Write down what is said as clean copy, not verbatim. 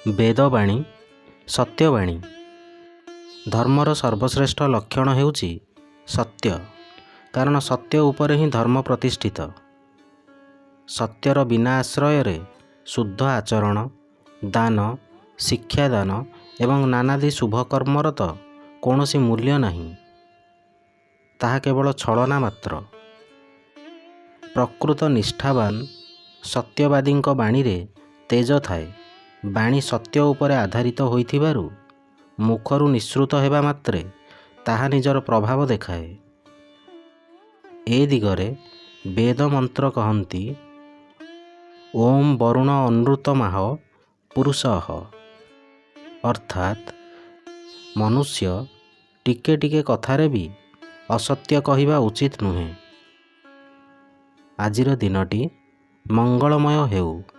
ବେଦବାଣୀ ସତ୍ୟବାଣୀ। ଧର୍ମର ସର୍ବଶ୍ରେଷ୍ଠ ଲକ୍ଷଣ ହେଉଛି ସତ୍ୟ, କାରଣ ସତ୍ୟ ଉପରେ ହିଁ ଧର୍ମ ପ୍ରତିଷ୍ଠିତ। ସତ୍ୟର ବିନା ଆଶ୍ରୟରେ ଶୁଦ୍ଧ ଆଚରଣ, ଦାନ, ଶିକ୍ଷାଦାନ ଏବଂ ନାନାଦି ଶୁଭକର୍ମର ତ କୌଣସି ମୂଲ୍ୟ ନାହିଁ। ତାହା କେବଳ ଛଳନା ମାତ୍ର। ପ୍ରକୃତ ନିଷ୍ଠାବାନ ସତ୍ୟବାଦୀଙ୍କ ବାଣୀରେ ତେଜ ଥାଏ। ବାଣୀ ସତ୍ୟ ଉପରେ ଆଧାରିତ ହୋଇଥିବାରୁ ମୁଖରୁ ନିଃସୃତ ହେବା ମାତ୍ରେ ତାହା ନିଜର ପ୍ରଭାବ ଦେଖାଏ। ଏ ଦିଗରେ ବେଦ ମନ୍ତ୍ର କହନ୍ତି ଓମ୍ ବରୁଣ ଅନୃତମାହ ପୁରୁଷଃ, ଅର୍ଥାତ୍ ମନୁଷ୍ୟ ଟିକେ ଟିକେ କଥାରେ ବି ଅସତ୍ୟ କହିବା ଉଚିତ ନୁହେଁ। ଆଜିର ଦିନଟି ମଙ୍ଗଳମୟ ହେଉ।